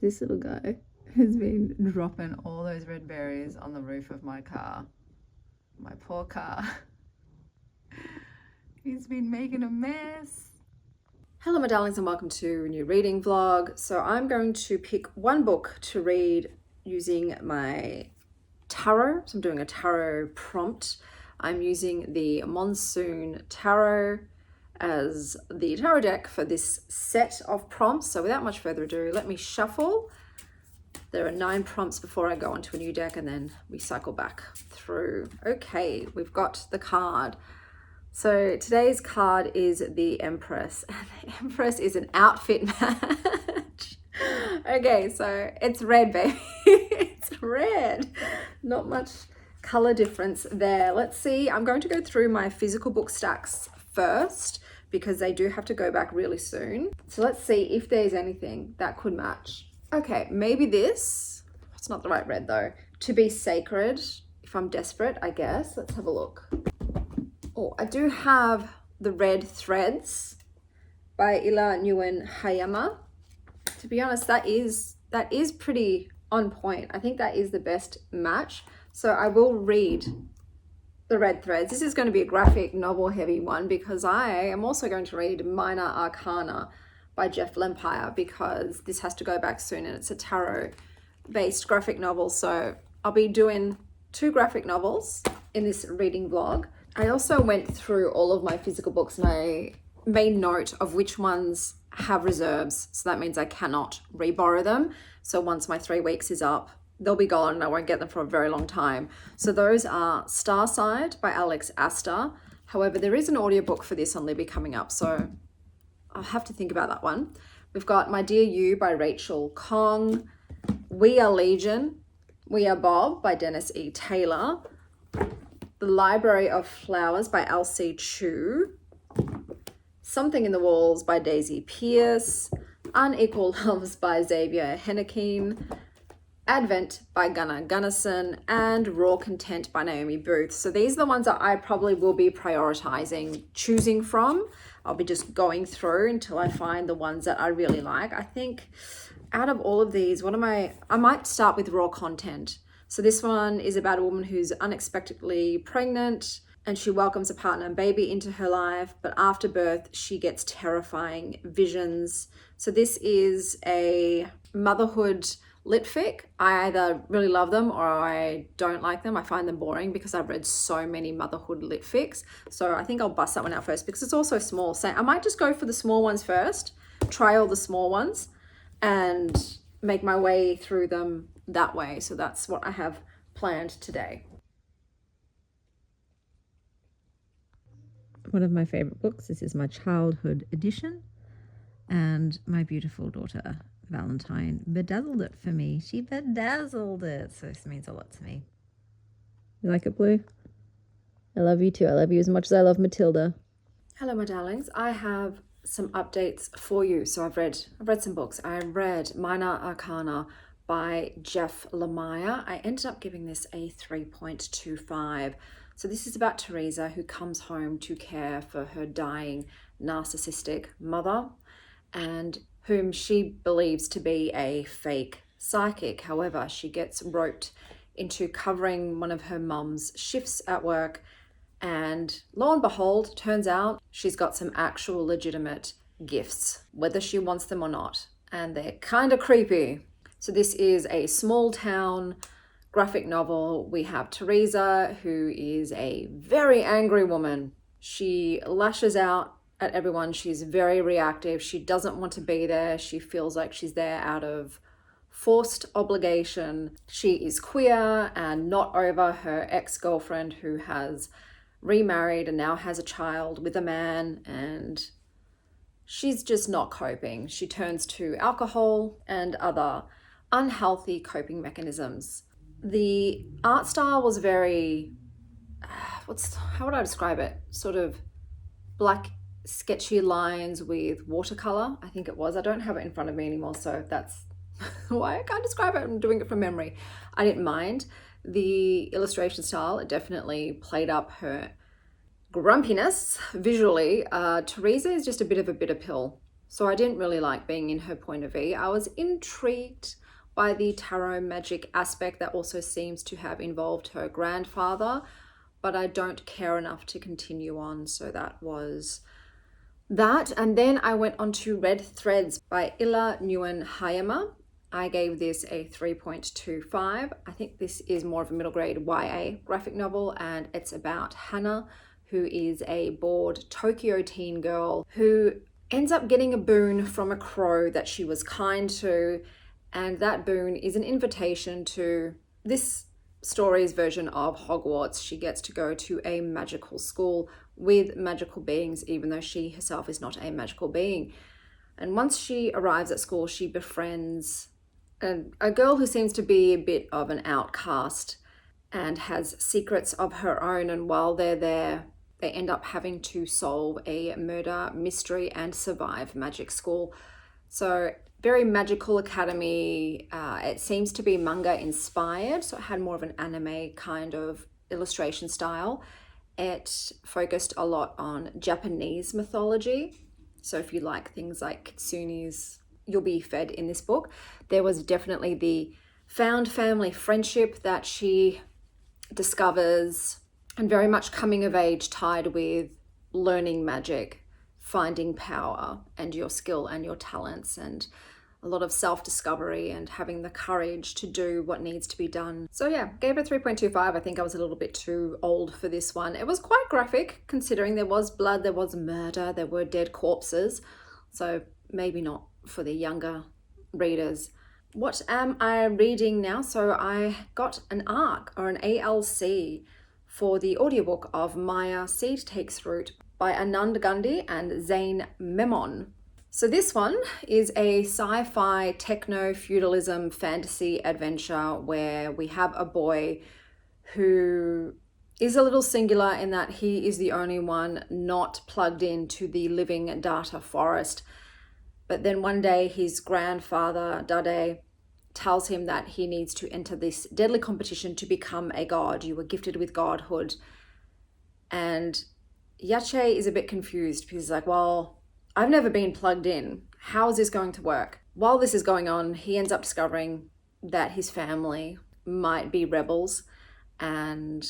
This little guy has been dropping all those red berries on the roof of my car. My poor car. He's been making a mess. Hello my darlings and welcome to a new reading vlog. So I'm going to pick one book to read using my tarot. So I'm doing a tarot prompt. I'm using the Monsoon Tarot as the tarot deck for this set of prompts. So without much further ado, let me shuffle. There are 9 prompts before I go onto a new deck and then we cycle back through. Okay, we've got the card. So today's card is the Empress, and the Empress is an outfit match. Okay, so it's red, baby. It's red. Not much color difference there. Let's see. I'm going to go through my physical book stacks first because they do have to go back really soon. So let's see if there's anything that could match. Okay, maybe this. It's not the right red though. To be sacred, if I'm desperate, I guess. Let's have a look. Oh, I do have the Red Threads by Ila Nguyen-Hayama. To be honest, that is pretty on point. I think that is the best match. So I will read the Red Threads. This is going to be a graphic novel heavy one because I am also going to read Minor Arcana by Lemire because this has to go back soon and it's a tarot based graphic novel. So I'll be doing 2 graphic novels in this reading vlog. I also went through all of my physical books and I made note of which ones have reserves. So that means I cannot re-borrow them. So once my 3 weeks is up, they'll be gone and I won't get them for a very long time. So those are Starside by Alex Astor. However, there is an audiobook for this on Libby coming up, so I'll have to think about that one. We've got My Dear You by Rachel Kong. We Are Legion, We Are Bob by Dennis E. Taylor. The Library of Flowers by Elsie Chu. Something in the Walls by Daisy Pierce. Unequal Loves by Xavier Hennekeen. Advent by Gunnar Gunnarsson. And Raw Content by Naomi Booth. So these are the ones that I probably will be prioritizing choosing from. I'll be just going through until I find the ones that I really like. I think out of all of these, I might start with Raw Content. So this one is about a woman who's unexpectedly pregnant and she welcomes a partner and baby into her life, but after birth, she gets terrifying visions. So this is a motherhood lit fic. I either really love them or I don't like them. I find them boring because I've read so many motherhood lit fics. So I think I'll bust that one out first because it's also small. So I might just go for the small ones first, try all the small ones and make my way through them that way. So that's what I have planned today. One of my favorite books. This is my childhood edition, and my beautiful daughter Valentine bedazzled it for me. She bedazzled it, so this means a lot to me. You like it, Blue? I love you too. I love you as much as I love Matilda. Hello my darlings, I have some updates for you. So I've read some books. I read Minor Arcana by Lemire. I ended up giving this a 3.25. So this is about Teresa who comes home to care for her dying narcissistic mother and whom she believes to be a fake psychic. However, she gets roped into covering one of her mum's shifts at work and lo and behold, turns out she's got some actual legitimate gifts, whether she wants them or not. And they're kind of creepy. So this is a small town graphic novel. We have Teresa, who is a very angry woman. She lashes out at everyone. She's very reactive. She doesn't want to be there. She feels like she's there out of forced obligation. She is queer and not over her ex-girlfriend who has remarried and now has a child with a man, and she's just not coping. She turns to alcohol and other unhealthy coping mechanisms. The art style was very, how would I describe it? Sort of black sketchy lines with watercolor, I think it was. I don't have it in front of me anymore, so that's why I can't describe it. I'm doing it from memory. I didn't mind. The illustration style, it definitely played up her grumpiness visually. Teresa is just a bit of a bitter pill. So I didn't really like being in her point of view. I was intrigued by the tarot magic aspect that also seems to have involved her grandfather, but I don't care enough to continue on. So that was that. And then I went on to Red Threads by Ila Nguyen-Hayama. I gave this a 3.25. I think this is more of a middle grade YA graphic novel, and it's about Hannah, who is a bored Tokyo teen girl who ends up getting a boon from a crow that she was kind to, and that boon is an invitation to this story's version of Hogwarts. She gets to go to a magical school with magical beings, even though she herself is not a magical being. And once she arrives at school, she befriends a girl who seems to be a bit of an outcast and has secrets of her own. And while they're there, they end up having to solve a murder mystery and survive magic school. So very magical academy. It seems to be manga inspired, so it had more of an anime kind of illustration style. It focused a lot on Japanese mythology. So if you like things like kitsunes, you'll be fed in this book. There was definitely the found family friendship that she discovers, and very much coming of age tied with learning magic, finding power and your skill and your talents, and a lot of self-discovery and having the courage to do what needs to be done. So yeah, gave it 3.25. I think I was a little bit too old for this one. It was quite graphic considering there was blood, there was murder, there were dead corpses. So maybe not for the younger readers. What am I reading now? So I got an ARC or an ALC for the audiobook of Maya Seed Takes Root by Anand Gandhi and Zane Memon. So this one is a sci-fi techno-feudalism fantasy adventure where we have a boy who is a little singular in that he is the only one not plugged into the living data forest. But then one day his grandfather, Dade, tells him that he needs to enter this deadly competition to become a god. You were gifted with godhood. And Yache is a bit confused because he's like, well, I've never been plugged in. How is this going to work? While this is going on, he ends up discovering that his family might be rebels. And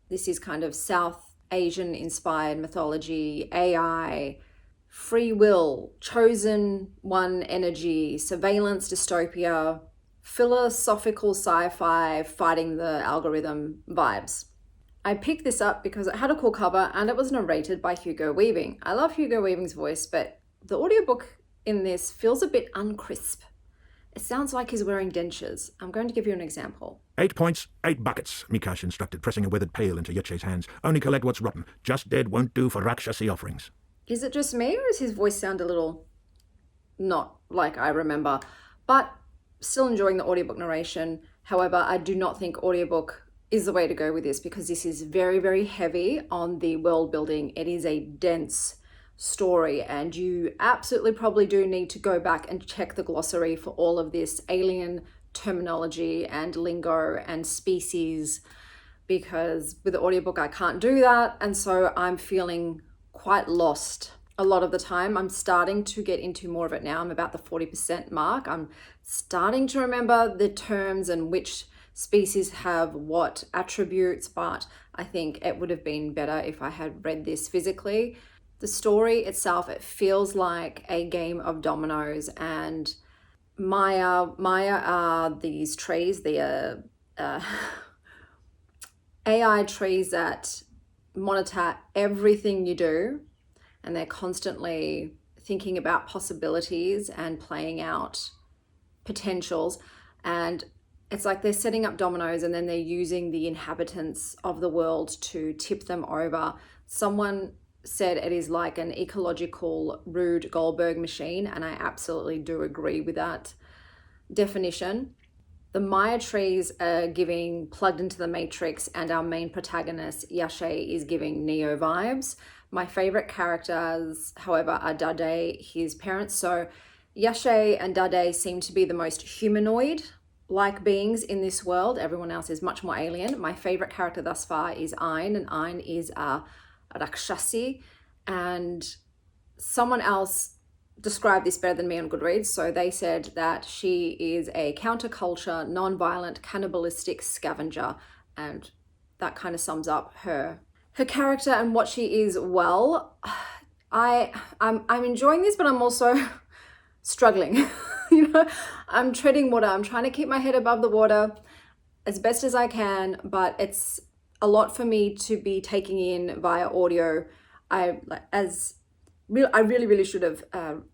this is kind of South Asian inspired mythology, AI, free will, chosen one energy, surveillance dystopia, philosophical sci-fi, fighting the algorithm vibes. I picked this up because it had a cool cover and it was narrated by Hugo Weaving. I love Hugo Weaving's voice, but the audiobook in this feels a bit uncrisp. It sounds like he's wearing dentures. I'm going to give you an example. 8 points, 8 buckets, Mikash instructed, pressing a withered pail into Yache's hands. Only collect what's rotten. Just dead won't do for Rakshasi offerings. Is it just me, or does his voice sound a little not like I remember? But still enjoying the audiobook narration. However, I do not think audiobook is the way to go with this because this is very, very heavy on the world building. It is a dense story, and you absolutely probably do need to go back and check the glossary for all of this alien terminology and lingo and species, because with the audiobook I can't do that, and so I'm feeling quite lost a lot of the time. I'm starting to get into more of it now. I'm about the 40% mark. I'm starting to remember the terms and which species have what attributes, but I think it would have been better if I had read this physically. The story itself, it feels like a game of dominoes, and Maya are these trees. They are AI trees that monitor everything you do, and they're constantly thinking about possibilities and playing out potentials. And it's like they're setting up dominoes and then they're using the inhabitants of the world to tip them over. Someone said it is like an ecological Rube Goldberg machine, and I absolutely do agree with that definition. The Maya trees are giving plugged into the matrix, and our main protagonist, Yache, is giving Neo vibes. My favorite characters, however, are Dade, his parents. So Yache and Dade seem to be the most humanoid-like beings in this world. Everyone else is much more alien. My favorite character thus far is Ayn, and Ayn is a Rakshasi. And someone else describe this better than me on Goodreads. So they said that she is a counterculture, non-violent, cannibalistic scavenger, and that kind of sums up her character and what she is. Well, I'm enjoying this, but I'm also struggling. I'm treading water. I'm trying to keep my head above the water as best as I can, but it's a lot for me to be taking in via audio. I really should have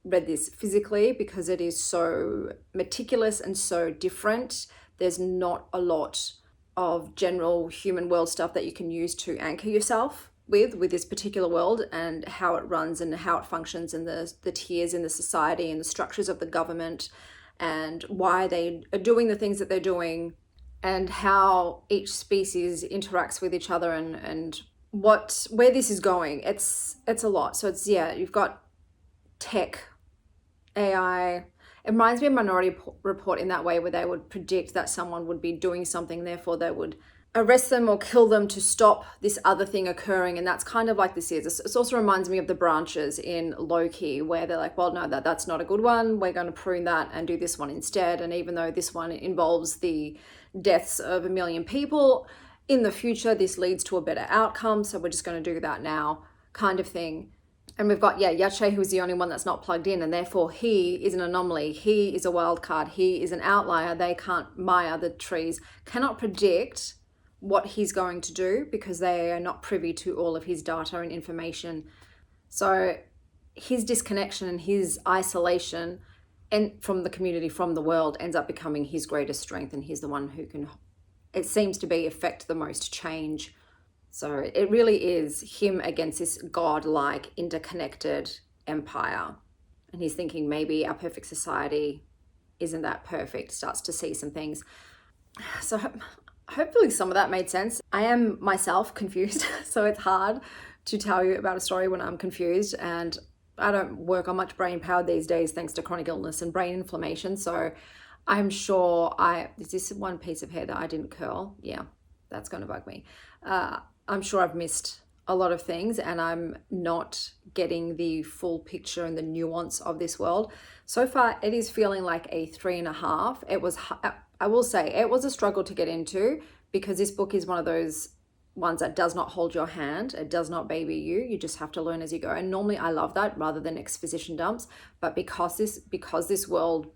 read this physically because it is so meticulous and so different. There's not a lot of general human world stuff that you can use to anchor yourself with this particular world and how it runs and how it functions and the tiers in the society and the structures of the government and why they are doing the things that they're doing and how each species interacts with each other and where this is going. It's a lot. So you've got tech, AI. It reminds me of Minority Report in that way, where they would predict that someone would be doing something, therefore they would arrest them or kill them to stop this other thing occurring. And that's kind of like this is. It also reminds me of the branches in Loki, where they're like, well, no, that's not a good one. We're going to prune that and do this one instead. And even though this one involves the deaths of 1 million people, in the future, this leads to a better outcome. So we're just going to do that now, kind of thing. And we've got, Yache, who's the only one that's not plugged in, and therefore he is an anomaly. He is a wild card. He is an outlier. Maya, the trees, cannot predict what he's going to do because they are not privy to all of his data and information. So his disconnection and his isolation and from the community, from the world, ends up becoming his greatest strength, and he's the one who can, it seems to be, affect the most change. So it really is him against this god-like interconnected empire. And he's thinking maybe our perfect society isn't that perfect, starts to see some things. So hopefully some of that made sense. I am myself confused, so it's hard to tell you about a story when I'm confused, and I don't work on much brain power these days thanks to chronic illness and brain inflammation. So I'm sure is this one piece of hair that I didn't curl? Yeah, that's going to bug me. I'm sure I've missed a lot of things and I'm not getting the full picture and the nuance of this world. So far, it is feeling like a 3.5. I will say it was a struggle to get into because this book is one of those ones that does not hold your hand. It does not baby you. You just have to learn as you go. And normally I love that rather than exposition dumps. But because this world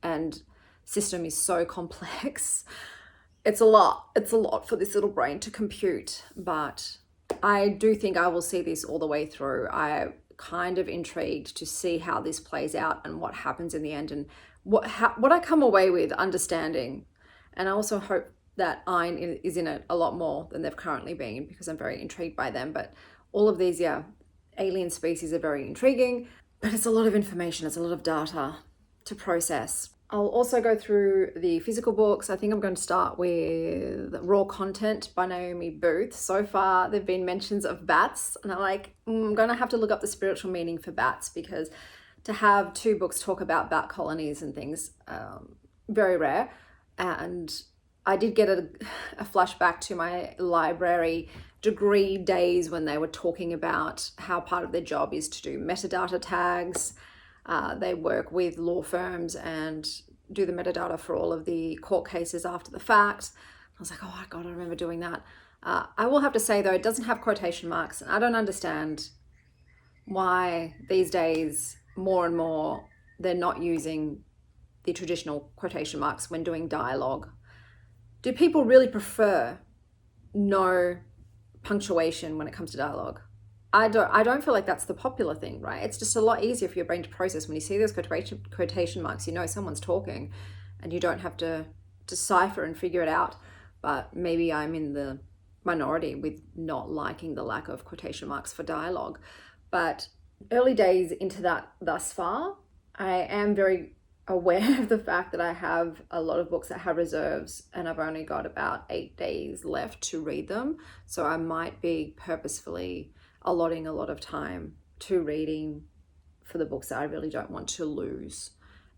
and system is so complex, it's a lot. It's a lot for this little brain to compute. But I do think I will see this all the way through. I'm kind of intrigued to see how this plays out and what happens in the end and what I come away with understanding. And I also hope that Ein is in it a lot more than they've currently been because I'm very intrigued by them. But all of these, alien species are very intriguing, but it's a lot of information. It's a lot of data to process. I'll also go through the physical books. I think I'm going to start with Raw Content by Naomi Booth. So far, there've been mentions of bats, and I'm like, I'm going to have to look up the spiritual meaning for bats because to have 2 books talk about bat colonies and things, very rare. And I did get a flashback to my library degree days when they were talking about how part of their job is to do metadata tags. They work with law firms and do the metadata for all of the court cases after the fact. I was like, oh my God, I remember doing that. I will have to say though, it doesn't have quotation marks, and I don't understand why these days more and more they're not using the traditional quotation marks when doing dialogue. Do people really prefer no punctuation when it comes to dialogue? I don't feel like that's the popular thing, right? It's just a lot easier for your brain to process when you see those quotation marks. You know someone's talking and you don't have to decipher and figure it out. But maybe I'm in the minority with not liking the lack of quotation marks for dialogue. But early days into that thus far, I am very aware of the fact that I have a lot of books that have reserves and I've only got about 8 days left to read them. So I might be purposefully allotting a lot of time to reading for the books that I really don't want to lose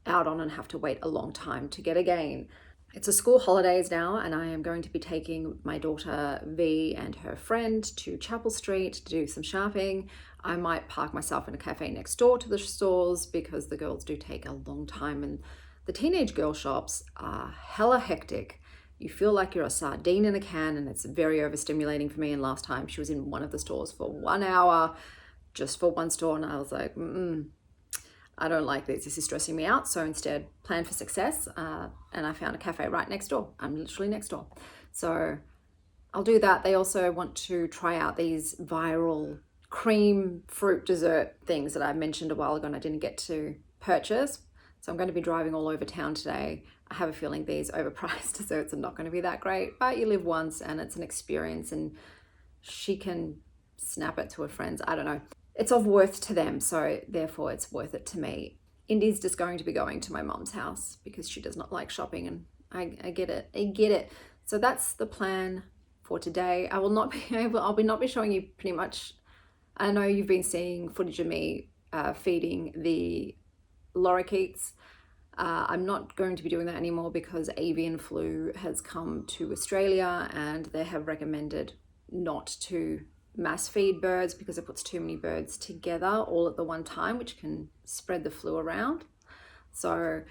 out on and have to wait a long time to get again. It's a school holidays now, and I am going to be taking my daughter V and her friend to Chapel Street to do some shopping. I might park myself in a cafe next door to the stores because the girls do take a long time, and the teenage girl shops are hella hectic. You feel like you're a sardine in a can, and it's very overstimulating for me. And last time she was in one of the stores for 1 hour just for one store, and I was like, I don't like this. This is stressing me out. So instead, plan for success. And I found a cafe right next door. I'm literally next door. So I'll do that. They also want to try out these viral cream fruit dessert things that I mentioned a while ago and I didn't get to purchase. So I'm going to be driving all over town today. I have a feeling these overpriced desserts are not going to be that great, but you live once and it's an experience, and she can snap it to her friends. I don't know. It's of worth to them, so therefore it's worth it to me. Indy's just going to be going to my mom's house because she does not like shopping, and I get it. I get it. So that's the plan for today. I'll not be showing you pretty much. I know you've been seeing footage of me feeding the lorikeets. I'm not going to be doing that anymore because avian flu has come to Australia, and they have recommended not to mass feed birds because it puts too many birds together all at the one time, which can spread the flu around. So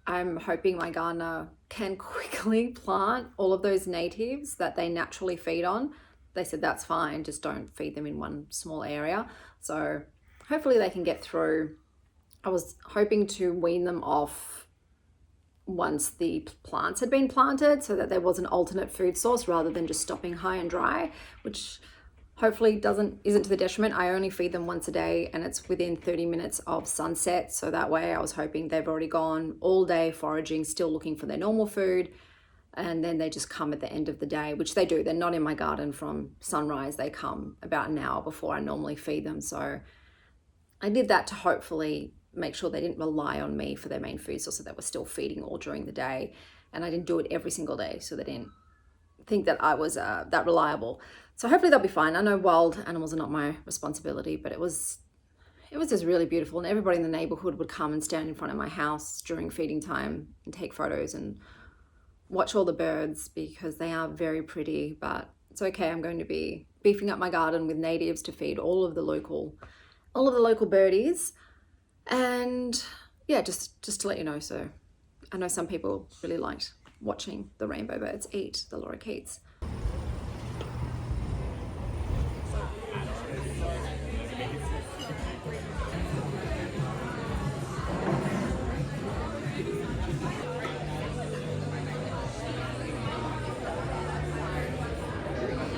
I'm hoping my gardener can quickly plant all of those natives that they naturally feed on. They said that's fine, just don't feed them in one small area. So hopefully they can get through. I was hoping to wean them off once the plants had been planted so that there was an alternate food source rather than just stopping high and dry, which hopefully isn't to the detriment. I only feed them once a day and it's within 30 minutes of sunset. So that way I was hoping they've already gone all day foraging, still looking for their normal food. And then they just come at the end of the day, which they do. They're not in my garden from sunrise. They come about an hour before I normally feed them. So I did that to hopefully make sure they didn't rely on me for their main food source, so they were still feeding all during the day. And I didn't do it every single day, so they didn't think that I was that reliable. So hopefully they'll be fine. I know wild animals are not my responsibility, but it was just really beautiful. And everybody in the neighborhood would come and stand in front of my house during feeding time and take photos and watch all the birds because they are very pretty. But it's okay. I'm going to be beefing up my garden with natives to feed all of the local birdies. And yeah, just to let you know. So I know some people really liked watching the rainbow birds eat the lorikeets.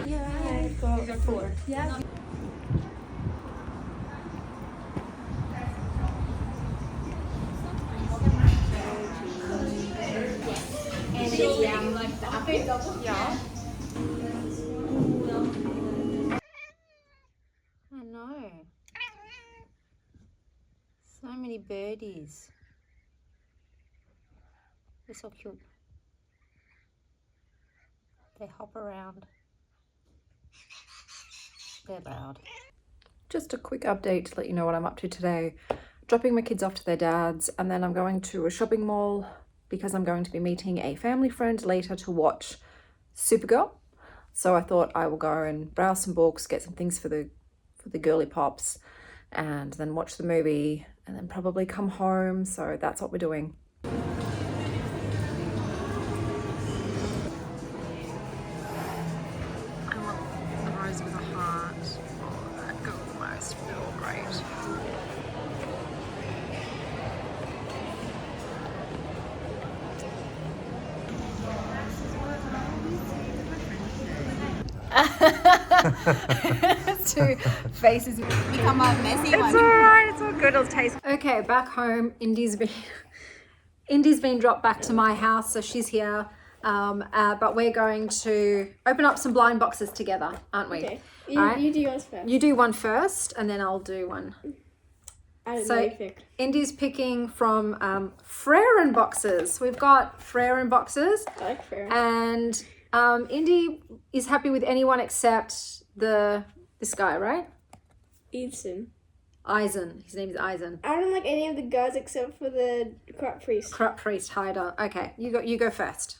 Yeah, I've got 4. Yeah. Yeah. I know. So many birdies. They're so cute. They hop around. They're loud. Just a quick update to let you know what I'm up to today. Dropping my kids off to their dads, and then I'm going to a shopping mall because I'm going to be meeting a family friend later to watch Supergirl. So I thought I will go and browse some books, get some things for the girly pops, and then watch the movie, and then probably come home. So that's what we're doing. I want the rose with a heart. Oh, that could almost feel great. Two faces become a messy one. It's alright, it's all good, it'll taste. Okay, back home. Indy's been dropped back to my house, so she's here. But we're going to open up some blind boxes together, aren't we? Okay. Alright? You do yours first. You do one first, and then I'll do one. I don't know So what you picked. Indy's picking from Frere boxes. We've got Frere boxes. I like fair. And Indy is happy with anyone except this guy, right? Eveson. Eisen. His name is Eisen. I don't like any of the guys except for the corrupt priest. Corrupt priest hider. Okay, you go first.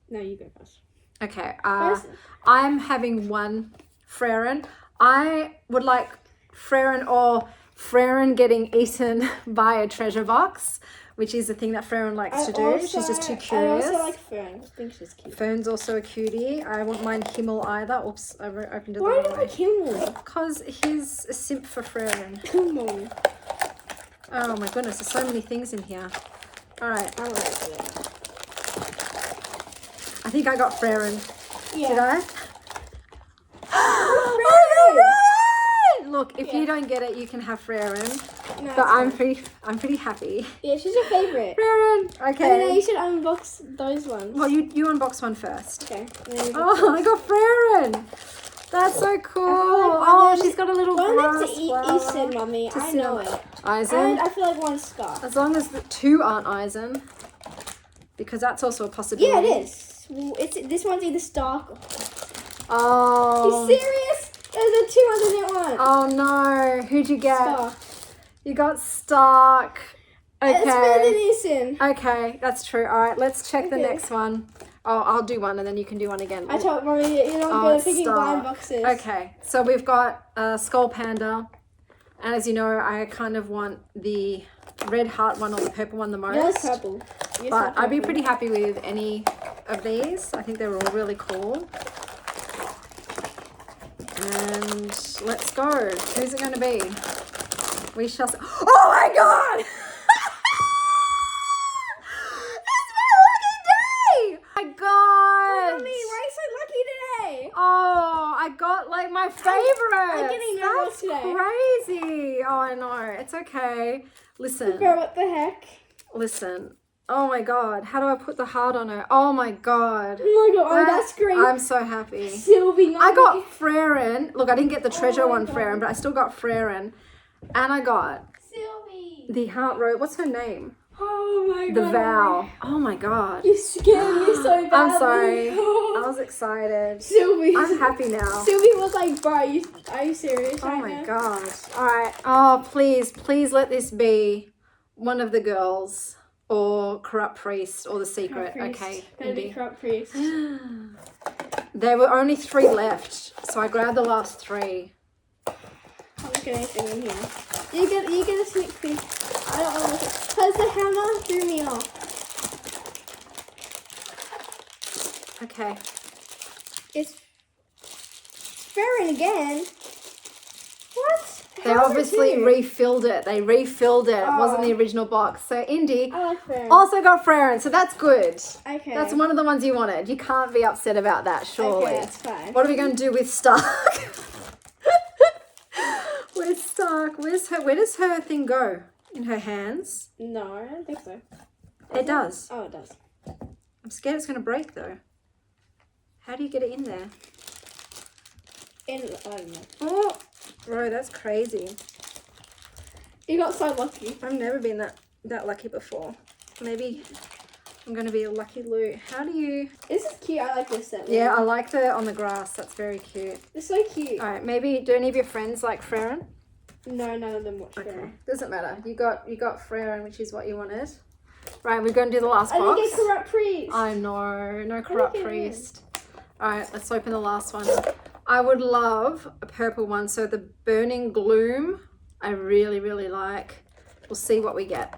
No, you go first. Okay, First. I'm having one Freren. I would like Freren getting eaten by a treasure box, which is the thing that Freren likes to do. She's just too curious. I also like Fern. I think she's cute. Fern's also a cutie. I won't mind Himmel either. Oops, I opened it the Why wrong do you way. like Himmel? Because he's a simp for Freren. Himmel. Oh my goodness, there's so many things in here. All right, I like it. I think I got Freren. Yeah. Did I? Look, if you don't get it, you can have Freren. No, But I'm it's pretty happy. fine. Yeah, she's your favorite. Freren. And then Okay. you should unbox those ones. Well, you unbox one first. Okay. And then you Oh, I got Freren. That's so cool. Oh, she's got a little one grass needs to eat flower Easton, Mummy. to I sit know on. it. Eisen. And I feel like one's Scar. As long as the two aren't Eisen, because that's also a possibility. Yeah, it is. Well, this one's either Stark or... Oh. You serious? There's a 200 one. Oh no. Who'd you get? Stark. You got Stark. It's better than Okay. Easton. Okay, that's true. All right, let's check the Okay. next one. Oh, I'll do one and then you can do one again. I told Mommy you're not Oh, good at it's picking blind Stark. boxes. Okay, so we've got Skull Panda. And as you know, I kind of want the red heart one or the purple one the most. Yours purple. Yours But I'd be purple. pretty happy with any of these. I think they're all really cool. And let's go. Who's it going to be? We shall see. Oh my god! It's my lucky day! My god! Mommy, why are you so lucky today? Oh, I got like my favorite. I'm getting nervous That's today. crazy. Oh, I know. It's okay. Listen. Bro, what the heck? Listen. Oh my god. How do I put the heart on her? Oh my god. Oh my god, oh, that's great. I'm so happy. Sylvie, I got Freren. Look, I didn't get the treasure Oh my one God. Freren, but I still got Freren. And I got Sylvie. the heart rose. What's her name? Oh my The god. Vow. Oh my god. You scared me so badly. I'm sorry. I was excited. Sylvie. I'm happy now. Sylvie was like, bro, are you serious Oh right my now? god. Alright. Oh, please let this be one of the girls or Corrupt Priest or The Secret. Corrupt priest. Okay. Gonna be Indy. corrupt priest. There were only 3 left, so I grabbed the last 3. Can't look at anything in here. You get a sneak peek. I don't want to look at because the hammer threw me off. Okay. It's Farron again. What? They How is it obviously two? refilled it. They refilled it. It wasn't Oh. the original box. So Indy I like Farron. also got Freren, so that's good. Okay. That's one of the ones you wanted. You can't be upset about that, surely. Okay, that's fine. What are we going to do with Stark? Where's Stark? Where does her thing go? In her hands? No, I don't think so. It does. Oh, it does. I'm scared it's going to break though. How do you get it in there? I don't know. Oh, bro, that's crazy. You got so lucky. I've never been that lucky before. Maybe I'm going to be a lucky Lou. How do you... This is cute. I like this set. Yeah, I like the on the grass. That's very cute. It's so cute. All right, maybe do any of your friends like Freren? No, none of them watch Okay, Farron. doesn't matter. You got Freren, which is what you wanted. Right, we're going to do the last I box. didn't get corrupt priest. I know, no corrupt get in? priest. All right, let's open the last one. I would love a purple one. So the Burning Gloom, I really, really like. We'll see what we get.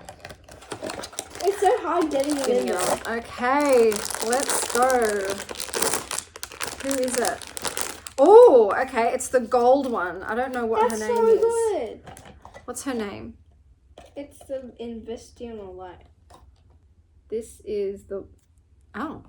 It's so hard getting it in Getting it there. on. Okay, let's go. Who is it? Oh, okay, it's the gold one. I don't know what That's her name so is. good. What's her name? It's the Investitional Light. This is the... Oh.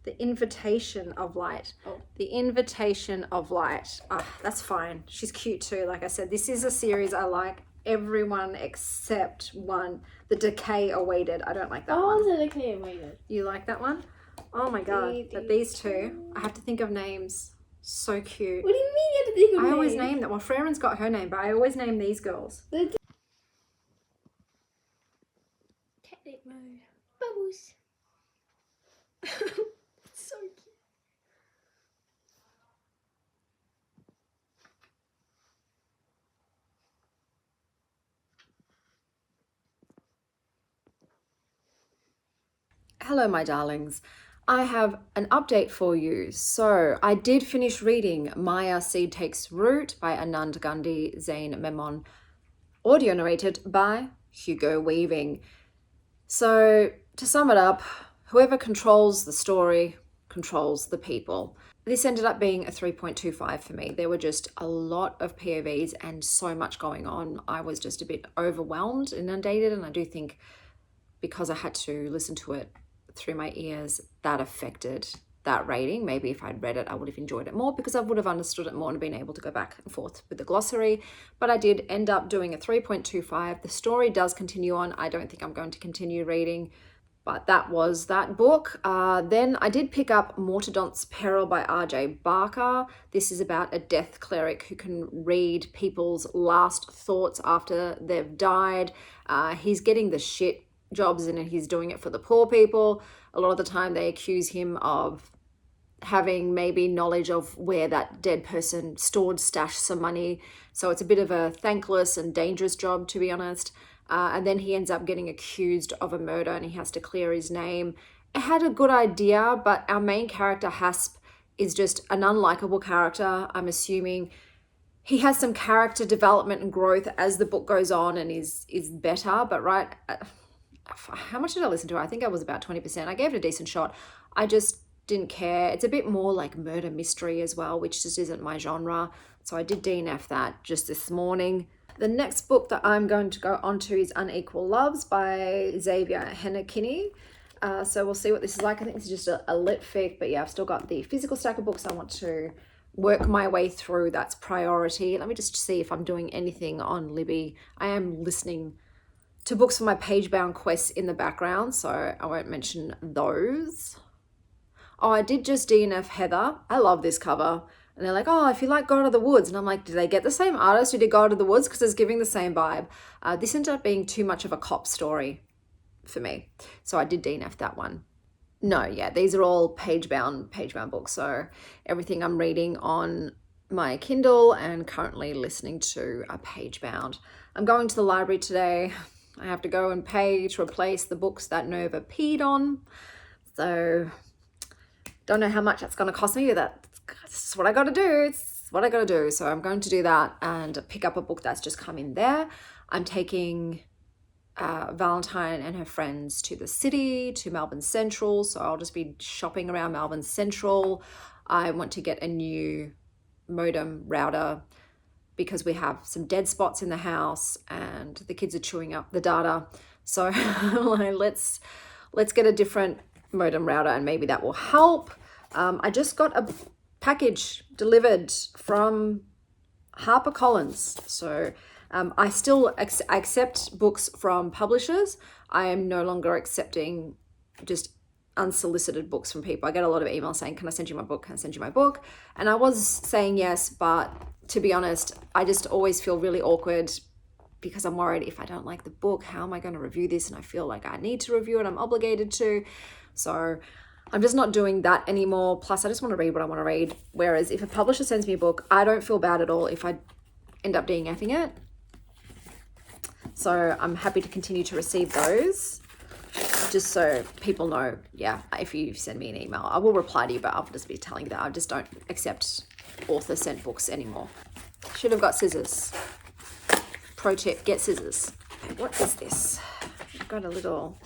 The Invitation of Light. Oh. The Invitation of Light. Ah, that's fine. She's cute too. Like I said, this is a series I like. Everyone except one. The Decay Awaited. I don't like that Oh, one. one's a decay waited. You like that one? Oh my god. But these two, I have to think of names. So cute. What do you mean you have to think of I always names? name them. Well, Freren's got her name, but I always name these girls. Technic mode. Bubbles. So cute. Hello, my darlings. I have an update for you. So I did finish reading Maya Seed Takes Root by Anand, Gandhi, Zain Memon, audio narrated by Hugo Weaving. So to sum it up, whoever controls the story controls the people. This ended up being a 3.25 for me. There were just a lot of POVs and so much going on. I was just a bit overwhelmed, inundated, and I do think because I had to listen to it through my ears, that affected that rating. Maybe if I'd read it, I would have enjoyed it more because I would have understood it more and been able to go back and forth with the glossary. But I did end up doing a 3.25. The story does continue on. I don't think I'm going to continue reading, but that was that book. Then I did pick up Mortodont's Peril by R.J. Barker. This is about a death cleric who can read people's last thoughts after they've died. He's getting the shit jobs in it. He's doing it for the poor people. A lot of the time they accuse him of having maybe knowledge of where that dead person stored, stashed some money. So it's a bit of a thankless and dangerous job, to be honest. And then he ends up getting accused of a murder and he has to clear his name. It had a good idea, but our main character, Hasp, is just an unlikable character. I'm assuming he has some character development and growth as the book goes on and is better, but right... how much did I listen to? I think I was about 20%. I gave it a decent shot. I just didn't care. It's a bit more like murder mystery as well, which just isn't my genre. So I did DNF that just this morning. The next book that I'm going to go on to is Unequal Loves by Xavier Henekini. So we'll see what this is like. I think this is just a lit fic, but yeah, I've still got the physical stack of books I want to work my way through. That's priority. Let me just see if I'm doing anything on Libby. I am listening to books for my page-bound quests in the background, so I won't mention those. Oh, I did just DNF Heather. I love this cover. And they're like, oh, if you like God of the Woods. And I'm like, did they get the same artist who did God of the Woods? Because it's giving the same vibe. This ended up being too much of a cop story for me. So I did DNF that one. No, yeah, these are all page-bound books. So everything I'm reading on my Kindle and currently listening to a page-bound. I'm going to the library today. I have to go and pay to replace the books that Nova peed on. So don't know how much that's going to cost me, but that's what I got to do. It's what I got to do. So I'm going to do that and pick up a book that's just come in there. I'm taking Valentine and her friends to the city, to Melbourne Central. So I'll just be shopping around Melbourne Central. I want to get a new modem router because we have some dead spots in the house and the kids are chewing up the data. So let's get a different modem router and maybe that will help. I just got a package delivered from HarperCollins. So I still accept books from publishers. I am no longer accepting just unsolicited books from people. I get a lot of emails saying, can I send you my book? Can I send you my book? And I was saying yes, but to be honest, I just always feel really awkward because I'm worried if I don't like the book, how am I going to review this? And I feel like I need to review it. I'm obligated to. So I'm just not doing that anymore. Plus, I just want to read what I want to read. Whereas if a publisher sends me a book, I don't feel bad at all if I end up DNFing it. So I'm happy to continue to receive those. Just so people know, yeah, if you send me an email, I will reply to you, but I'll just be telling you that I just don't accept author-sent books anymore. Should have got scissors. Pro tip, get scissors. Okay, what is this? I've got a little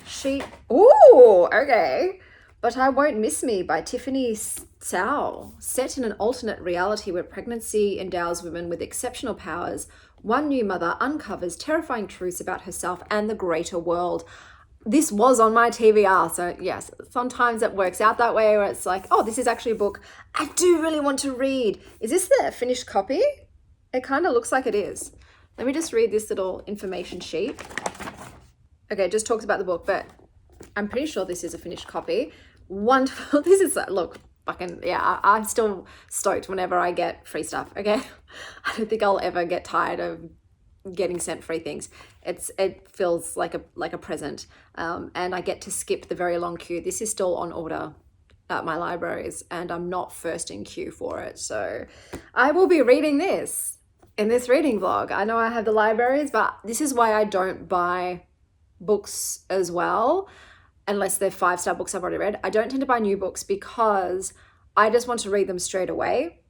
sheet. Ooh, okay. But I Won't Miss Me by Tiffany Tsao. Set in an alternate reality where pregnancy endows women with exceptional powers, one new mother uncovers terrifying truths about herself and the greater world. This was on my TBR, so yes, sometimes it works out that way where it's like, oh, this is actually a book I do really want to read. Is this the finished copy? It kind of looks like it is. Let me just read this little information sheet. Okay, it just talks about the book, but I'm pretty sure this is a finished copy. Wonderful. This is, look, fucking, yeah, I'm still stoked whenever I get free stuff, okay? I don't think I'll ever get tired of getting sent free things. It feels like a present, and I get to skip the very long queue. This is still on order at my libraries and I'm not first in queue for it, so I will be reading this in this reading vlog. I know I have the libraries, but this is why I don't buy books as well. unless they're 5-star books I've already read. I don't tend to buy new books because I just want to read them straight away,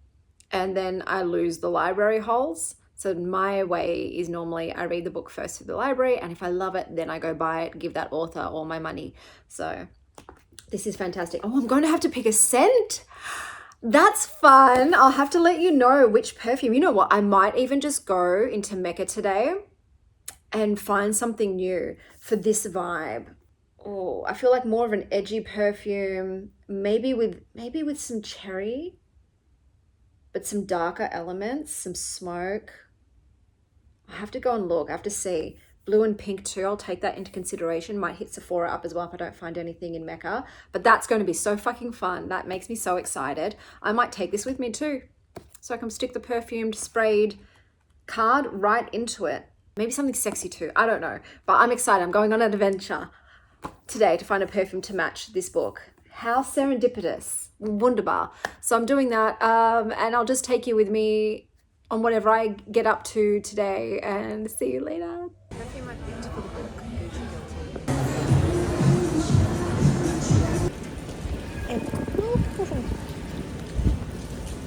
and then I lose the library holes. So my way is normally I read the book first through the library, and if I love it, then I go buy it, give that author all my money. So this is fantastic. Oh, I'm going to have to pick a scent. That's fun. I'll have to let you know which perfume. You know what? I might even just go into Mecca today and find something new for this vibe. Oh, I feel like more of an edgy perfume, maybe with some cherry, but some darker elements, some smoke. I have to go and look. I have to see. Blue and pink too. I'll take that into consideration. Might hit Sephora up as well if I don't find anything in Mecca. But that's going to be so fucking fun. That makes me so excited. I might take this with me too, so I can stick the perfumed sprayed card right into it. Maybe something sexy too. I don't know. But I'm excited. I'm going on an adventure today to find a perfume to match this book. How serendipitous. Wunderbar. So I'm doing that, and I'll just take you with me on whatever I get up to today, and see you later. Perfume I picked for the book.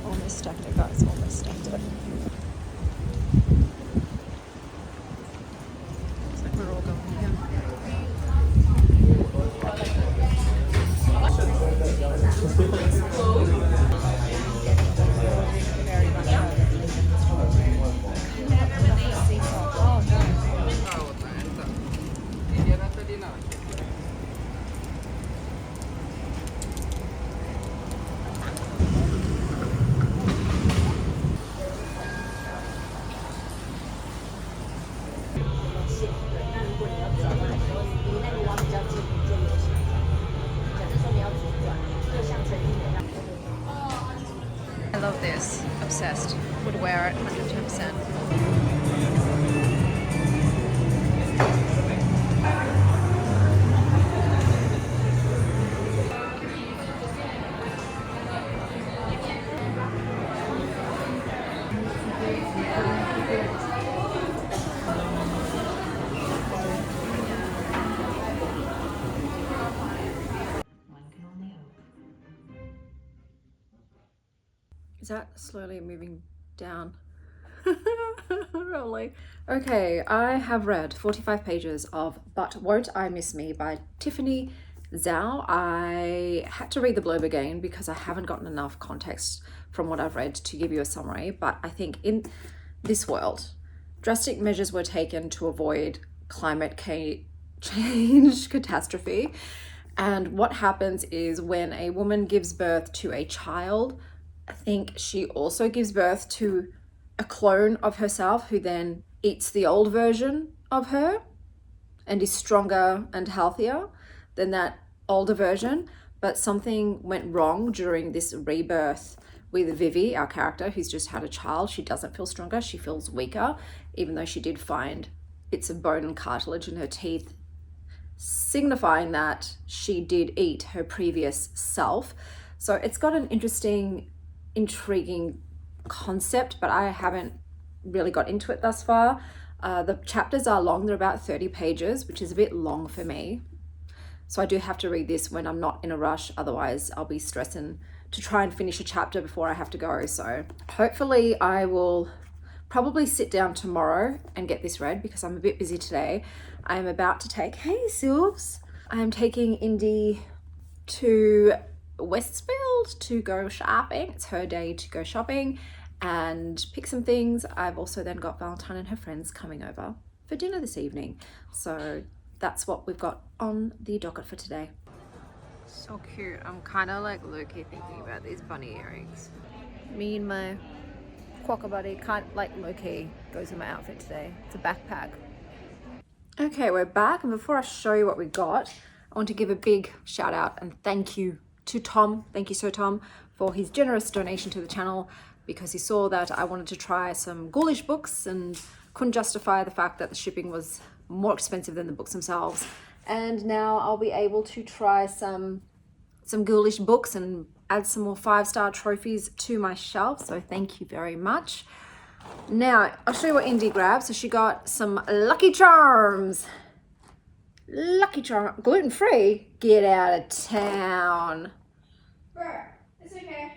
Almost stuffed it, guys. Almost stuffed it. Looks like we're all going here. I love this. Obsessed. Would wear it 110%. Is that slowly moving down? Really? Okay, I have read 45 pages of But Won't I Miss Me by Tiffany Tsao. I had to read the blurb again because I haven't gotten enough context from what I've read to give you a summary, but I think in this world, drastic measures were taken to avoid climate change catastrophe. And what happens is when a woman gives birth to a child, I think she also gives birth to a clone of herself who then eats the old version of her and is stronger and healthier than that older version. But something went wrong during this rebirth with Vivi, our character, who's just had a child. She doesn't feel stronger. She feels weaker, even though she did find bits of bone and cartilage in her teeth, signifying that she did eat her previous self. So it's got an interesting, intriguing concept, but I haven't really got into it thus far. The chapters are long. They're about 30 pages, which is a bit long for me. So I do have to read this when I'm not in a rush. Otherwise, I'll be stressing to try and finish a chapter before I have to go. So hopefully I will probably sit down tomorrow and get this read because I'm a bit busy today. I am about to take, hey Sylves, I am taking Indy to Westfield to go shopping. It's her day to go shopping and pick some things. I've also then got Valentine and her friends coming over for dinner this evening. So that's what we've got on the docket for today. So cute. I'm kind of like low-key thinking about these bunny earrings. Me and my quokka buddy kind of like low-key goes in my outfit today. It's a backpack. Okay, we're back, and before I show you what we got, I want to give a big shout out and thank you to Tom. Thank you so Tom for his generous donation to the channel, because he saw that I wanted to try some ghoulish books and couldn't justify the fact that the shipping was more expensive than the books themselves. And now I'll be able to try some ghoulish books and add some more 5-star trophies to my shelf. So thank you very much. Now I'll show you what Indy grabbed. So she got some Lucky Charms. Lucky Charm. Gluten-free? Get out of town. Bro, it's okay.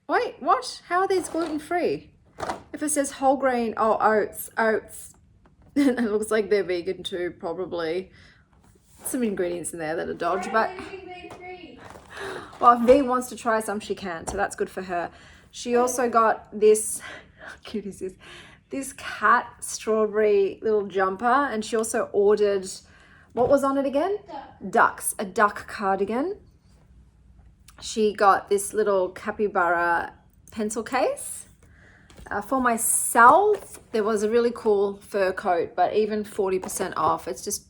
Wait, what? How are these gluten-free? If it says whole grain, oh, oats. It looks like they're vegan too, probably. Some ingredients in there that are dodge, but well, if V wants to try some, she can, so that's good for her. She also got this, how cute is this? This cat strawberry little jumper, and she also ordered, what was on it again? Ducks, a duck cardigan. She got this little capybara pencil case. For myself, there was a really cool fur coat, but even 40% off, it's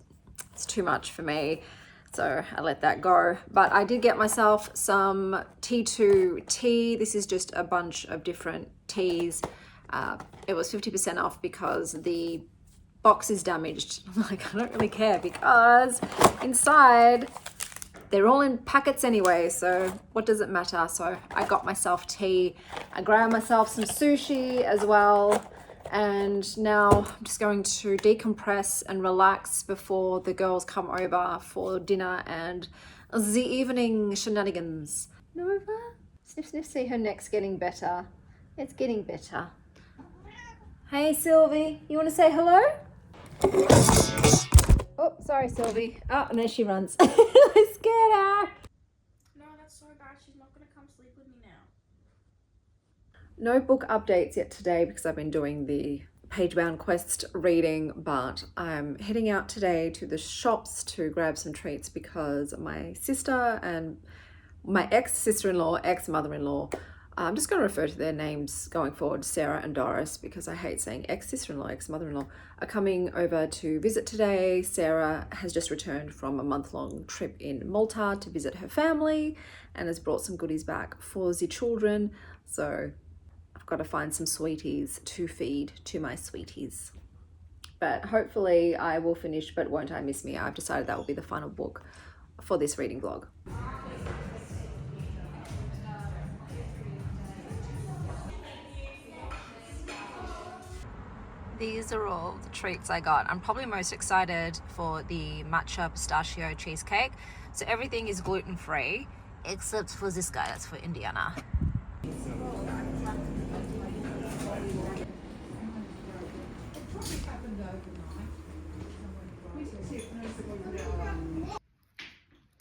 too much for me. So I let that go. But I did get myself some T2 tea. This is just a bunch of different teas. It was 50% off because the box is damaged. I'm like, I don't really care because inside they're all in packets anyway, so what does it matter? So I got myself tea. I grabbed myself some sushi as well. And now I'm just going to decompress and relax before the girls come over for dinner and the evening shenanigans. Nova? Sniff, sniff, see her neck's getting better. It's getting better. Hey, Sylvie, you want to say hello? Oh, sorry, Sylvie. Oh, and there she runs. I scared her. No, that's so bad. She's not going to come sleep with me now. No book updates yet today because I've been doing the Pagebound Quest reading, but I'm heading out today to the shops to grab some treats because my sister and my ex-sister-in-law, ex-mother-in-law, I'm just going to refer to their names going forward, Sarah and Doris, because I hate saying ex-sister-in-law, ex-mother-in-law, are coming over to visit today. Sarah has just returned from a month-long trip in Malta to visit her family and has brought some goodies back for the children. So I've got to find some sweeties to feed to my sweeties. But hopefully I will finish But Won't I Miss Me? I've decided that will be the final book for this reading vlog. These are all the treats I got. I'm probably most excited for the matcha pistachio cheesecake. So everything is gluten-free, except for this guy, that's for Indiana.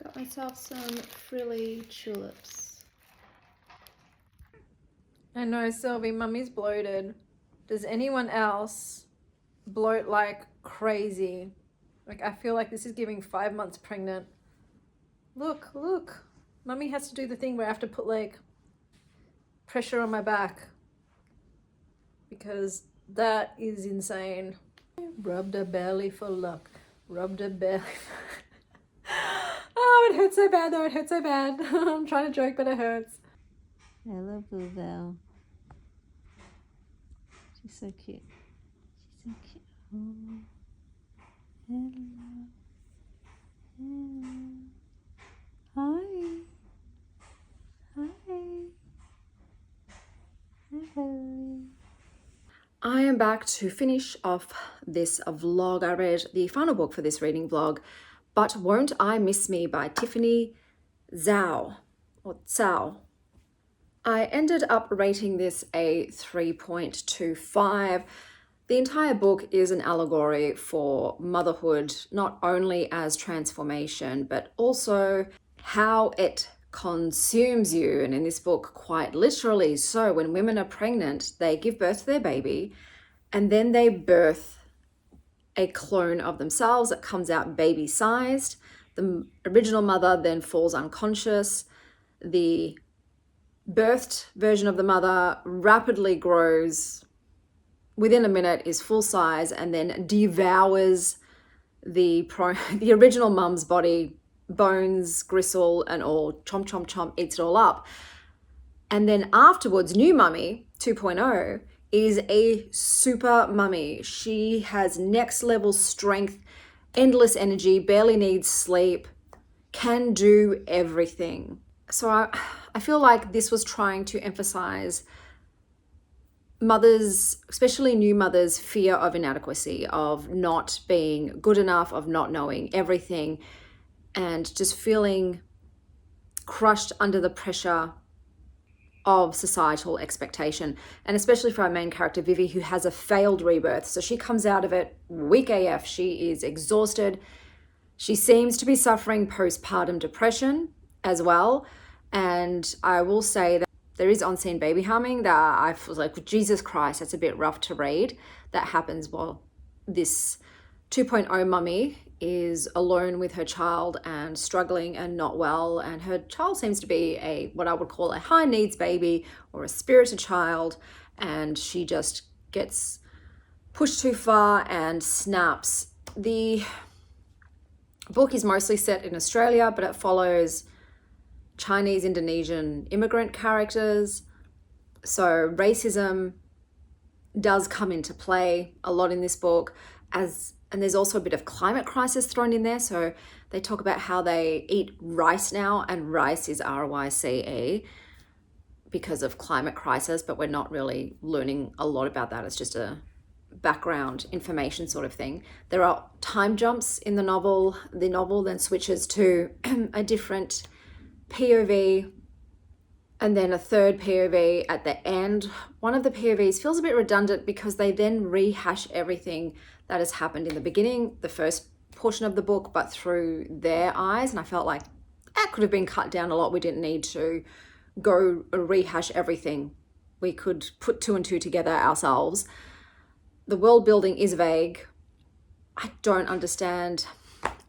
Got myself some frilly tulips. I know, Sylvie, mummy's bloated. Does anyone else bloat like crazy? Like, I feel like this is giving 5 months pregnant. Look, look. Mummy has to do the thing where I have to put like pressure on my back because that is insane. Rubbed her belly for luck. Rubbed her belly. Oh, it hurts so bad though. It hurts so bad. I'm trying to joke, but it hurts. Hello, Bluebell. She's so cute. She's so cute. Oh. Hello. Hello. Hi. Hi. Hello. I am back to finish off this vlog. I read the final book for this reading vlog, But Won't I Miss Me by Tiffany Tsao, or Tsao. I ended up rating this a 3.25. The entire book is an allegory for motherhood, not only as transformation, but also how it consumes you. And in this book, quite literally. So when women are pregnant, they give birth to their baby and then they birth a clone of themselves that comes out baby-sized. The original mother then falls unconscious. The birthed version of the mother rapidly grows, within a minute is full size, and then devours the original mum's body, bones, gristle and all, chomp, chomp, chomp, eats it all up. And then afterwards, new mummy 2.0 is a super mummy. She has next level strength, endless energy, barely needs sleep, can do everything. So I feel like this was trying to emphasize mothers, especially new mothers, fear of inadequacy, of not being good enough, of not knowing everything, and just feeling crushed under the pressure of societal expectation. And especially for our main character, Vivi, who has a failed rebirth. So she comes out of it weak AF. She is exhausted. She seems to be suffering postpartum depression as well. And I will say that there is on-scene baby harming that I was like, Jesus Christ, that's a bit rough to read. That happens while this 2.0 mummy is alone with her child and struggling and not well. And her child seems to be what I would call a high needs baby or a spirited child. And she just gets pushed too far and snaps. The book is mostly set in Australia, but it follows Chinese, Indonesian immigrant characters. So racism does come into play a lot in this book, and there's also a bit of climate crisis thrown in there. So they talk about how they eat rice now, and rice is RYCE because of climate crisis, but we're not really learning a lot about that. It's just a background information sort of thing. There are time jumps in the novel. The novel then switches to a different POV and then a third POV at the end. One of the POVs feels a bit redundant because they then rehash everything that has happened in the beginning, the first portion of the book, but through their eyes. And I felt like that could have been cut down a lot. We didn't need to go rehash everything. We could put two and two together ourselves. The world building is vague. I don't understand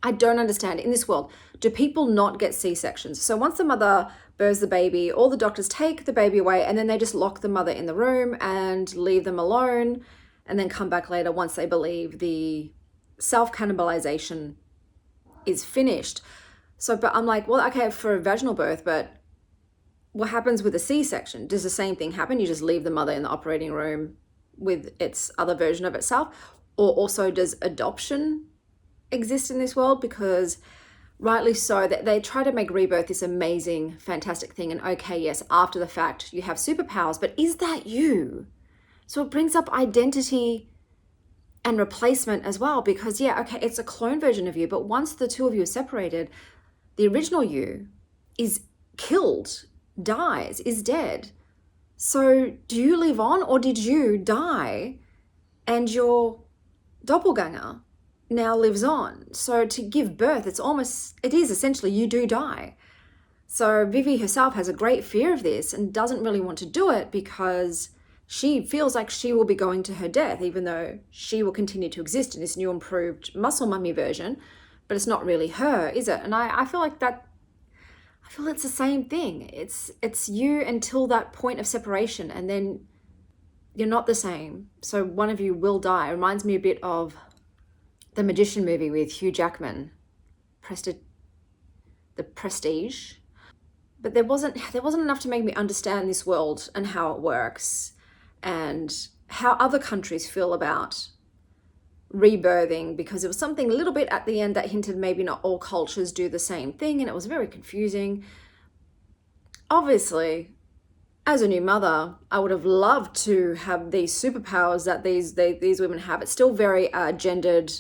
in this world. Do people not get C-sections? So once the mother births the baby, all the doctors take the baby away and then they just lock the mother in the room and leave them alone and then come back later once they believe the self-cannibalization is finished. So, but I'm like, well, okay, for a vaginal birth, but what happens with a C-section? Does the same thing happen? You just leave the mother in the operating room with its other version of itself? Or also does adoption exist in this world? Because rightly so, that they try to make rebirth this amazing, fantastic thing. And okay, yes, after the fact, you have superpowers, but is that you? So it brings up identity and replacement as well, because yeah, okay, it's a clone version of you, but once the two of you are separated, the original you is killed, dies, is dead. So do you live on, or did you die and your doppelganger now lives on? So to give birth, it is essentially you do die. So Vivi herself has a great fear of this and doesn't really want to do it because she feels like she will be going to her death, even though she will continue to exist in this new improved muscle mummy version, but it's not really her, is it? And I feel like that, I feel it's the same thing. It's you until that point of separation, and then you're not the same. So one of you will die. It reminds me a bit of the Magician movie with Hugh Jackman, The Prestige. But there wasn't enough to make me understand this world and how it works and how other countries feel about rebirthing, because it was something a little bit at the end that hinted maybe not all cultures do the same thing, and it was very confusing. Obviously, as a new mother, I would have loved to have these superpowers that these women have. It's still very gendered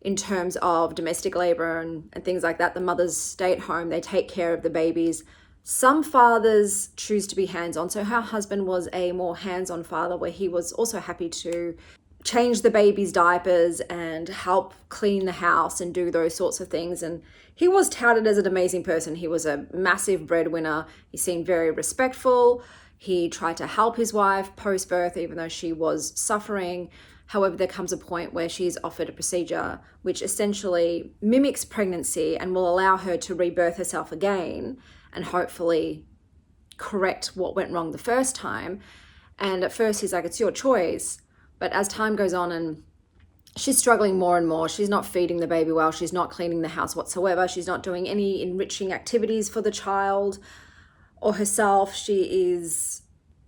in terms of domestic labor and things like that. The mothers stay at home, they take care of the babies. Some fathers choose to be hands-on. So her husband was a more hands-on father, where he was also happy to change the baby's diapers and help clean the house and do those sorts of things. And he was touted as an amazing person. He was a massive breadwinner. He seemed very respectful. He tried to help his wife post-birth, even though she was suffering. However, there comes a point where she's offered a procedure which essentially mimics pregnancy and will allow her to rebirth herself again and hopefully correct what went wrong the first time. And at first he's like, it's your choice. But as time goes on and she's struggling more and more, she's not feeding the baby well, she's not cleaning the house whatsoever, she's not doing any enriching activities for the child or herself, she is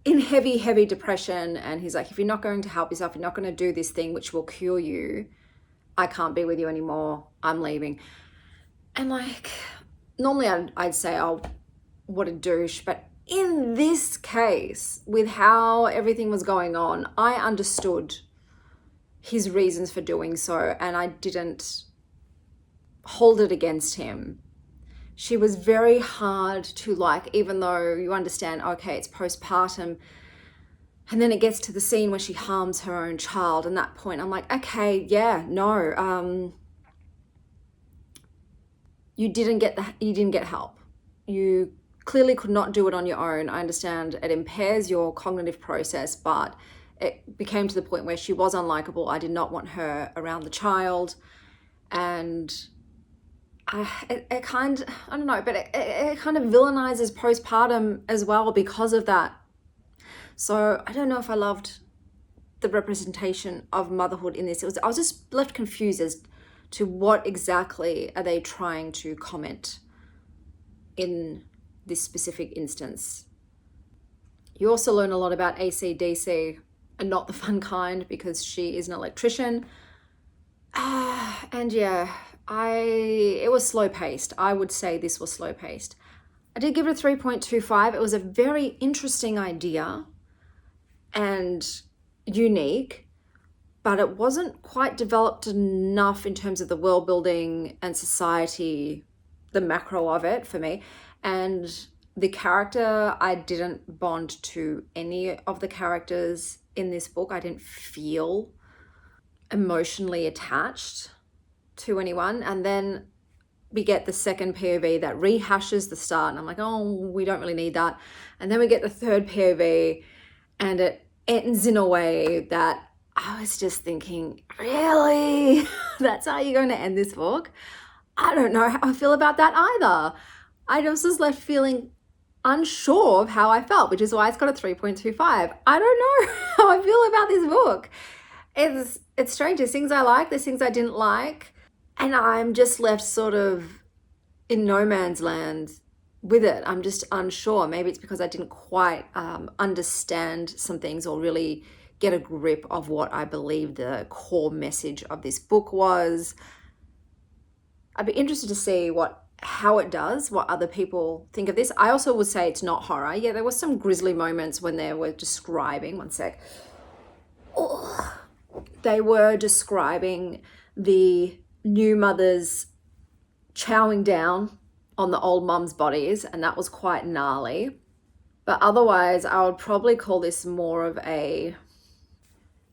in heavy, heavy depression. And he's like, if you're not going to help yourself, you're not going to do this thing which will cure you, I can't be with you anymore, I'm leaving. And like, normally I'd say, oh, what a douche, but in this case, with how everything was going on, I understood his reasons for doing so, and I didn't hold it against him. She was very hard to like, even though you understand, okay, it's postpartum, and then it gets to the scene where she harms her own child, and that point I'm like, okay, yeah, no, you didn't get help. You clearly could not do it on your own. I understand it impairs your cognitive process, but it became to the point where she was unlikable. I did not want her around the child, and it kind of, I don't know, but it kind of villainizes postpartum as well because of that. So I don't know if I loved the representation of motherhood in this. I was just left confused as to what exactly are they trying to comment in this specific instance. You also learn a lot about AC/DC, and not the fun kind, because she is an electrician. And yeah, it was slow paced. I would say this was slow paced. I did give it a 3.25. It was a very interesting idea and unique, but it wasn't quite developed enough in terms of the world building and society, the macro of it for me. And the character, I didn't bond to any of the characters in this book. I didn't feel emotionally attached to anyone. And then we get the second POV that rehashes the start, and I'm like, oh, we don't really need that. And then we get the third POV, and it ends in a way that I was just thinking, really? That's how you're going to end this book? I don't know how I feel about that either. I just was left feeling unsure of how I felt, which is why it's got a 3.25. I don't know how I feel about this book. It's strange. There's things I like, there's things I didn't like, and I'm just left sort of in no man's land with it. I'm just unsure. Maybe it's because I didn't quite understand some things or really get a grip of what I believe the core message of this book was. I'd be interested to see how it does, what other people think of this. I also would say it's not horror. Yeah, there were some grisly moments when they were describing, one sec. Oh, they were describing the new mothers chowing down on the old mums' bodies, and that was quite gnarly. But otherwise, I would probably call this more of a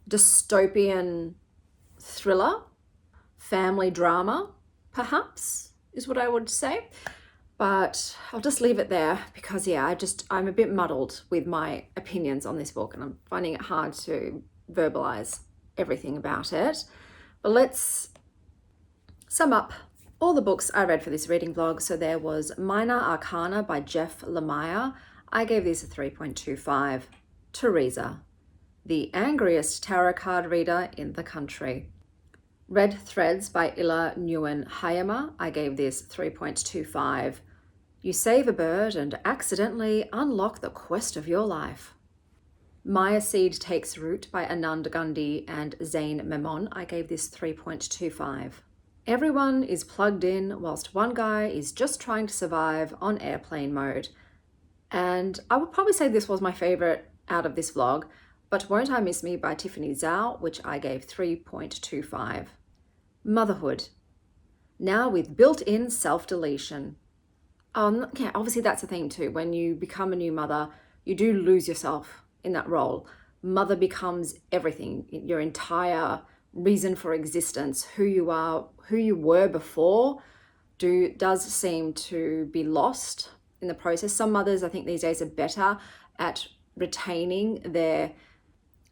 dystopian thriller, family drama, perhaps, is what I would say. But I'll just leave it there because, yeah, I'm a bit muddled with my opinions on this book, and I'm finding it hard to verbalize everything about it. But let's sum up all the books I read for this reading vlog. So there was Minor Arcana by Jeff Lemire. I gave this a 3.25. Teresa, the angriest tarot card reader in the country. Red Threads by Ila Nguyen-Hayama. I gave this 3.25. You save a bird and accidentally unlock the quest of your life. Maya Seed Takes Root by Anand, Gandhi and Zain Memon. I gave this 3.25. Everyone is plugged in whilst one guy is just trying to survive on airplane mode. And I would probably say this was my favorite out of this vlog, but Won't I Miss Me by Tiffany Tsao, which I gave 3.25. Motherhood, now with built-in self-deletion. Yeah, obviously that's the thing too. When you become a new mother, you do lose yourself in that role. Mother becomes everything, your entire reason for existence, who you are, who you were before, does seem to be lost in the process. Some mothers, I think these days, are better at retaining their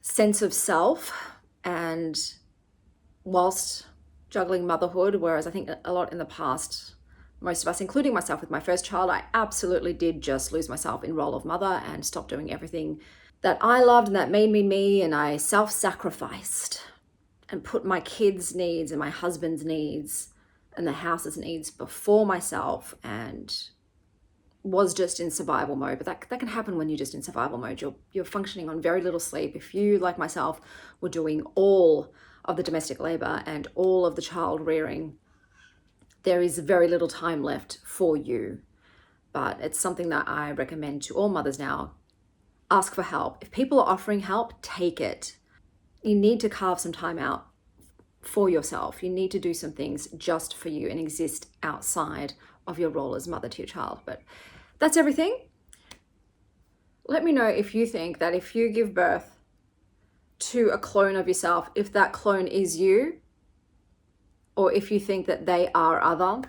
sense of self and whilst juggling motherhood, whereas I think a lot in the past, most of us, including myself with my first child, I absolutely did just lose myself in role of mother and stop doing everything that I loved and that made me me, and I self-sacrificed and put my kids' needs and my husband's needs and the house's needs before myself and was just in survival mode. But that can happen when you're just in survival mode. You're functioning on very little sleep. If you, like myself, were doing all of the domestic labor and all of the child rearing, there is very little time left for you. but it's something that I recommend to all mothers now. Ask for help. If people are offering help, take it. You need to carve some time out for yourself. You need to do some things just for you and exist outside of your role as mother to your child. But that's everything. Let me know if you think that if you give birth to a clone of yourself, if that clone is you, or if you think that they are other.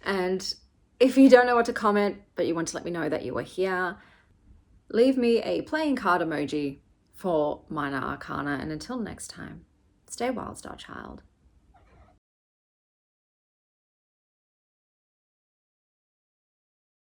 And if you don't know what to comment, but you want to let me know that you are here, leave me a playing card emoji for Minor Arcana. And until next time, stay wild, star child.